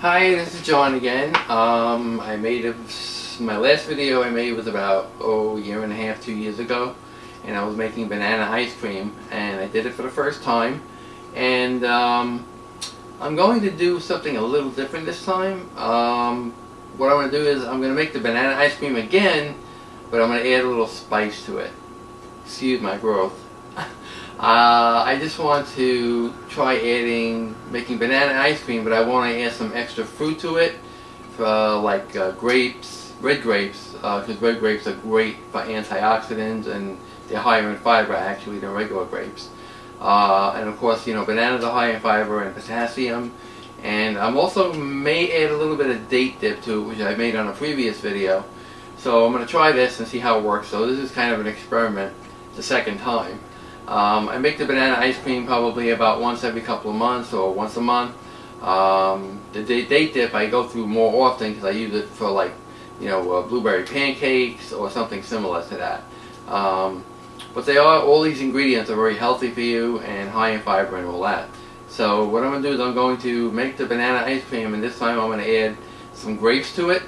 Hi, this is John again. My last video I made was about a year and a half, 2 years ago, and I was making banana ice cream, and I did it for the first time. And I'm going to do something a little different this time. What I'm going to do is I'm going to make the banana ice cream again, but I'm going to add a little spice to it. Excuse my growth. I just want to try making banana ice cream, but I want to add some extra fruit to it, like grapes, red grapes, because red grapes are great for antioxidants and they're higher in fiber actually than regular grapes. And of course, you know, bananas are high in fiber and potassium. And I'm also may add a little bit of date dip to it, which I made on a previous video. So I'm going to try this and see how it works. So this is kind of an experiment, the second time. I make the banana ice cream probably about once every couple of months or once a month. The date dip I go through more often because I use it for, like, you know, blueberry pancakes or something similar to that. But all these ingredients are very healthy for you and high in fiber and all that. So what I'm going to do is I'm going to make the banana ice cream, and this time I'm going to add some grapes to it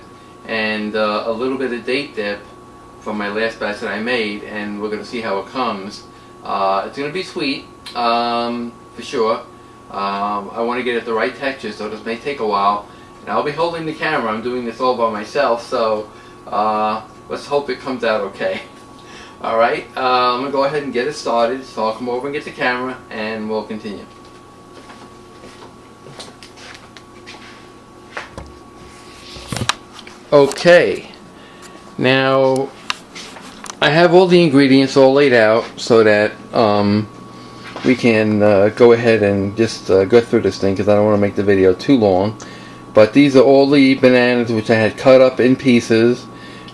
and a little bit of date dip from my last batch that I made, and we're going to see how it comes. It's going to be sweet, for sure. I want to get it the right texture, so this may take a while. And I'll be holding the camera. I'm doing this all by myself, so let's hope it comes out okay. Alright, I'm going to go ahead and get it started, so I'll come over and get the camera, and we'll continue. Okay, now I have all the ingredients all laid out so that we can go ahead and just go through this thing, because I don't want to make the video too long. But these are all the bananas which I had cut up in pieces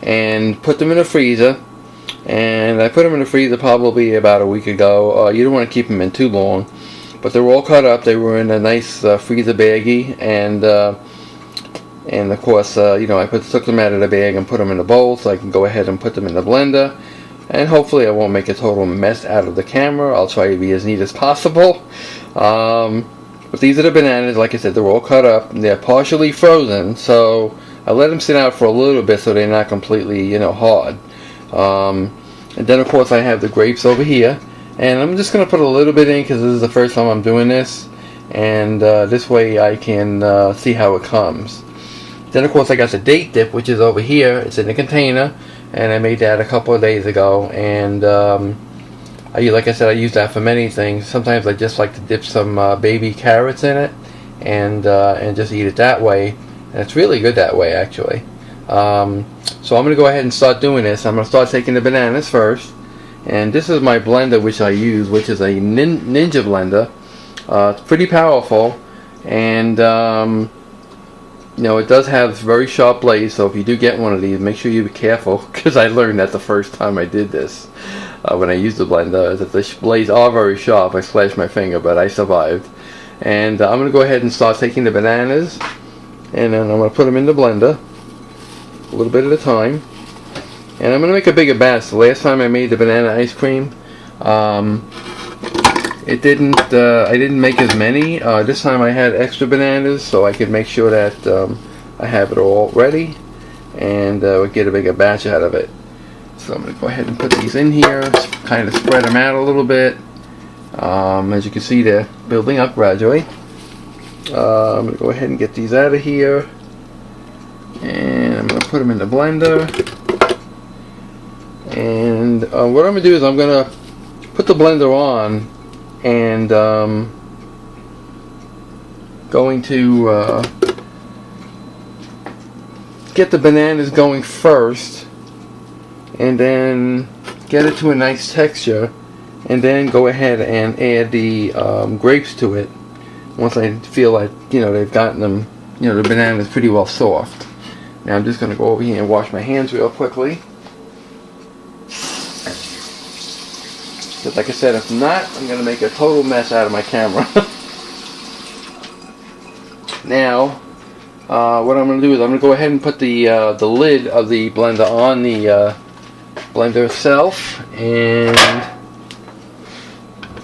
and put them in a freezer. And I put them in the freezer probably about a week ago. You don't want to keep them in too long, but they were all cut up. They were in a nice freezer baggie, and of course, you know, I took them out of the bag and put them in a bowl so I can go ahead and put them in the blender. And hopefully I won't make a total mess out of the camera. I'll try to be as neat as possible. But these are the bananas. Like I said, they're all cut up. They're partially frozen, so I let them sit out for a little bit so they're not completely, you know, hard. And then of course I have the grapes over here. And I'm just going to put a little bit in because this is the first time I'm doing this. And this way I can see how it comes. Then of course I got the date dip, which is over here. It's in a container, and I made that a couple of days ago. And like I said, I use that for many things. Sometimes I just like to dip some baby carrots in it, and just eat it that way. And it's really good that way, actually. So I'm going to go ahead and start doing this. I'm going to start taking the bananas first. And this is my blender which I use, which is a Ninja blender. It's pretty powerful, and you know, it does have very sharp blades, so if you do get one of these, make sure you be careful, because I learned that the first time I did this, when I used the blender, that the blades are very sharp. I slashed my finger, but I survived. And I'm going to go ahead and start taking the bananas, and then I'm going to put them in the blender, a little bit at a time. And I'm going to make a bigger batch. The last time I made the banana ice cream, I didn't make as many. This time I had extra bananas, so I could make sure that I have it all ready, and we'll get a bigger batch out of it. So I'm going to go ahead and put these in here, kind of spread them out a little bit. As you can see, they're building up gradually. I'm going to go ahead and get these out of here, and I'm going to put them in the blender. And what I'm going to do is I'm going to put the blender on, and going to get the bananas going first, and then get it to a nice texture, and then go ahead and add the grapes to it once I feel like, you know, they've gotten them, you know, the banana is pretty well soft. Now I'm just going to go over here and wash my hands real quickly. Because like I said, if not, I'm going to make a total mess out of my camera. Now, what I'm going to do is I'm going to go ahead and put the lid of the blender on the blender itself, and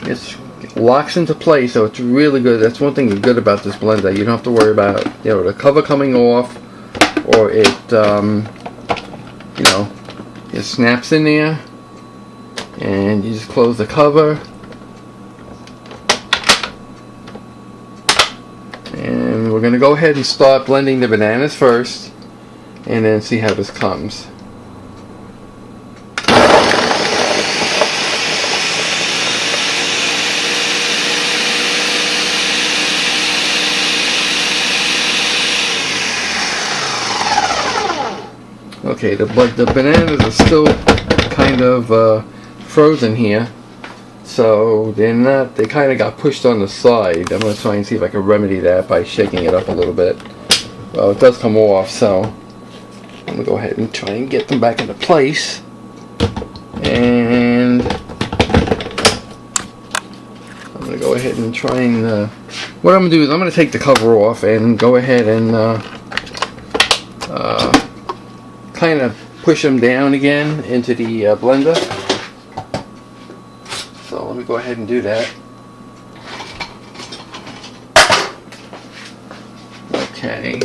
just get locks into place, so it's really good. That's one thing good about this blender. You don't have to worry about, you know, the cover coming off, or it, you know, it snaps in there, and you just close the cover, and we're going to go ahead and start blending the bananas first, and then see how this comes. Okay, the bananas are still kind of frozen here, so they kind of got pushed on the side. I'm going to try and see if I can remedy that by shaking it up a little bit. Well, it does come off, so I'm going to go ahead and try and get them back into place. And I'm going to go ahead and try and, what I'm going to do is I'm going to take the cover off and go ahead and kind of push them down again into the blender. So let me go ahead and do that. Okay.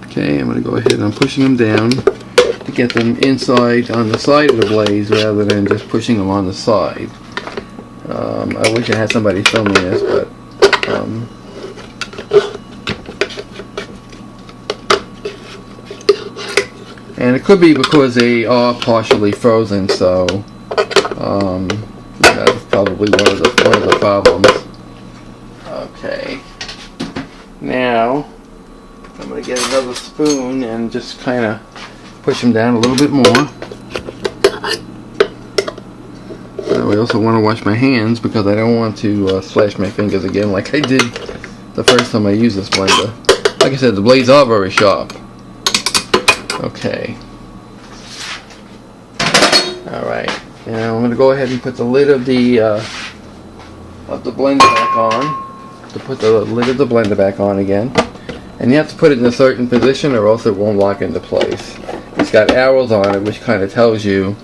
Okay, I'm going to go ahead and I'm pushing them down to get them inside on the side of the blaze rather than just pushing them on the side. I wish I had somebody filming this, but and it could be because they are partially frozen, so that's probably one of the problems. Okay, now I'm going to get another spoon and just kind of push them down a little bit more. I also want to wash my hands because I don't want to slash my fingers again like I did the first time I used this blender. Like I said, the blades are very sharp. Okay. Alright. Now I'm going to go ahead and put the lid of the blender back on. To put the lid of the blender back on again. And you have to put it in a certain position or else it won't lock into place. It's got arrows on it which kind of tells you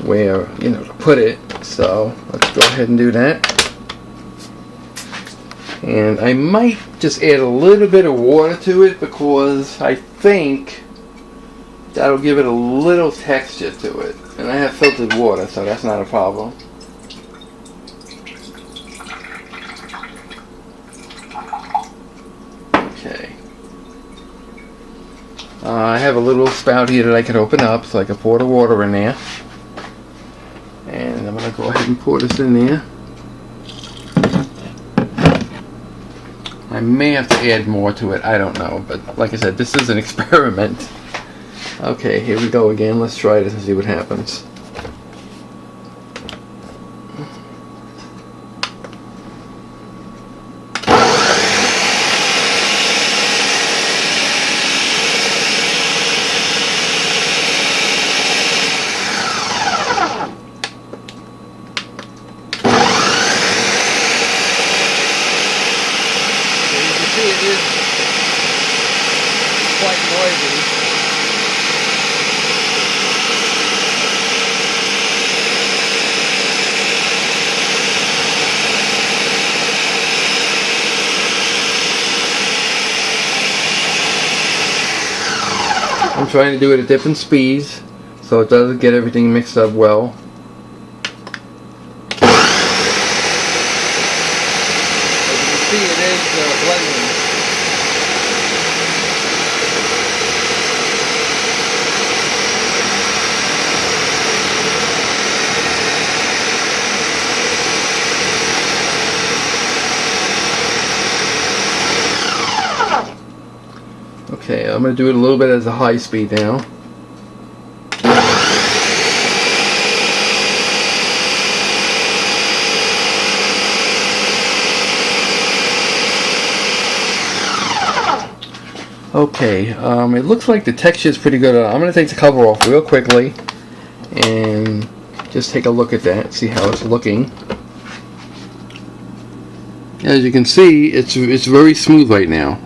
where, you know, to put it. So let's go ahead and do that. And I might just add a little bit of water to it because I think that'll give it a little texture to it. And I have filtered water, so that's not a problem. Okay. I have a little spout here that I can open up so I can pour the water in there. And I'm going to go ahead and pour this in there. I may have to add more to it, I don't know, but like I said, this is an experiment. Okay, here we go again. Let's try this and see what happens. It is quite noisy. I'm trying to do it at different speeds so it doesn't get everything mixed up well. As you can see, it is blending. Okay, I'm going to do it a little bit as a high speed now. Okay, it looks like the texture is pretty good. I'm going to take the cover off real quickly and just take a look at that, see how it's looking. As you can see, it's very smooth right now.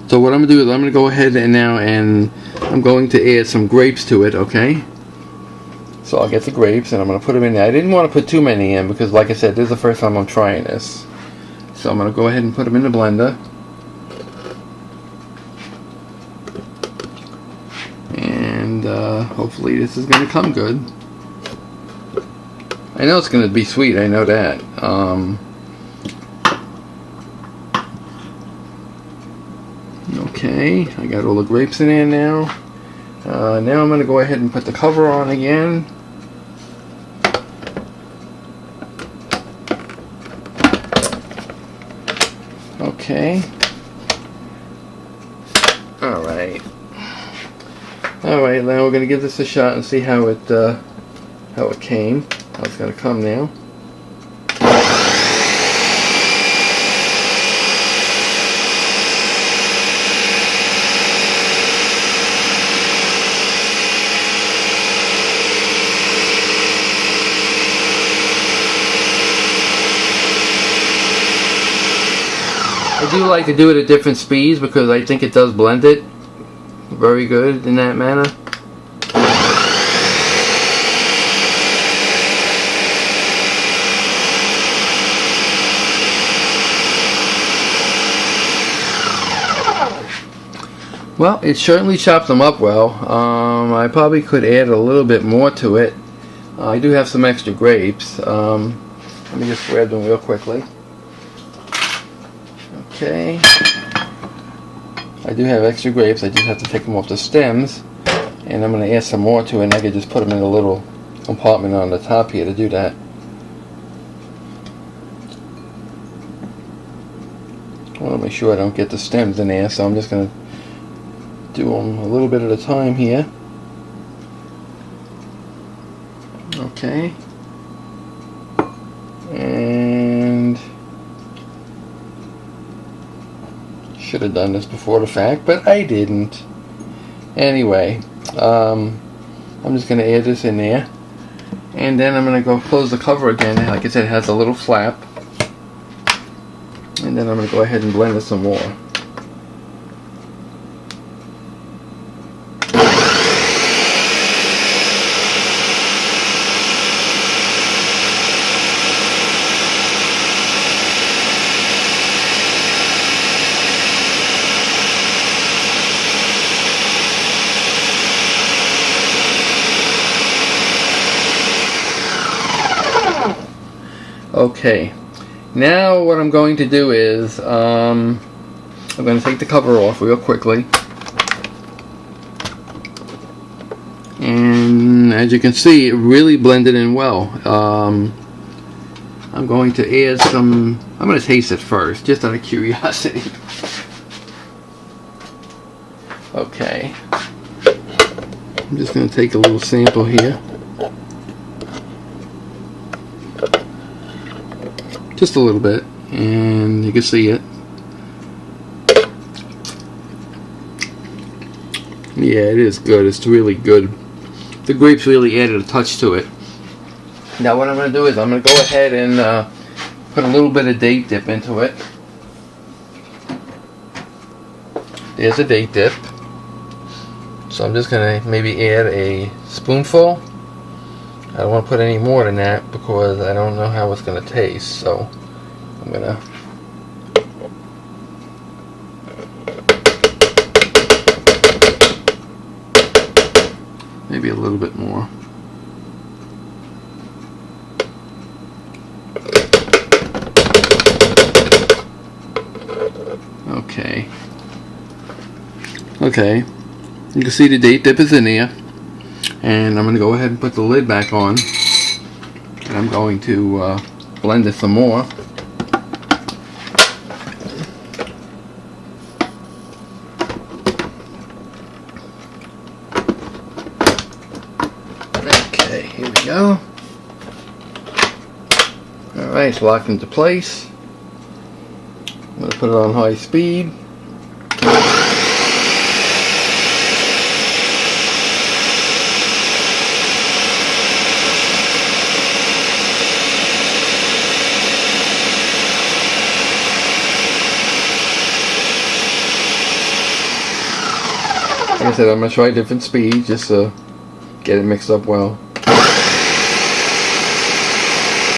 So what I'm going to do is I'm going to go ahead and I'm going to add some grapes to it, okay? So I'll get the grapes and I'm going to put them in there. I didn't want to put too many in because, like I said, this is the first time I'm trying this. So I'm going to go ahead and put them in the blender. And hopefully this is going to come good. I know it's going to be sweet, I know that. Okay, I got all the grapes in there now. Now I'm going to go ahead and put the cover on again. Okay. Alright. Alright, now we're going to give this a shot and see how it came. How it's going to come now. I do like to do it at different speeds because I think it does blend it very good in that manner. Well, it certainly chopped them up well. I probably could add a little bit more to it. I do have some extra grapes. Let me just grab them real quickly. Okay. I do have extra grapes. I just have to take them off the stems. And I'm going to add some more to it, and I could just put them in a little compartment on the top here to do that. I want to make sure I don't get the stems in there, so I'm just going to do them a little bit at a time here. Okay. And should have done this before the fact, but I didn't. Anyway, I'm just going to add this in there, and then I'm going to go close the cover again. Like I said, it has a little flap, and then I'm going to go ahead and blend it some more. Okay, now what I'm going to do is I'm going to take the cover off real quickly, and as you can see, it really blended in well. I'm going to add some. I'm going to taste it first, just out of curiosity. Okay, I'm just going to take a little sample here. Just a little bit, and you can see it. Yeah, it is good. It's really good. The grapes really added a touch to it. Now what I'm going to do is I'm going to go ahead and put a little bit of date dip into it. There's a date dip. So I'm just going to maybe add a spoonful. I don't want to put any more than that because I don't know how it's going to taste, so I'm going to maybe a little bit more. Okay. Okay. You can see the date dip is in there. And I'm going to go ahead and put the lid back on, and I'm going to blend it some more. Okay, here we go. Alright, it's locked into place. I'm going to put it on high speed. Like I said, I'm going to try different speeds just to get it mixed up well.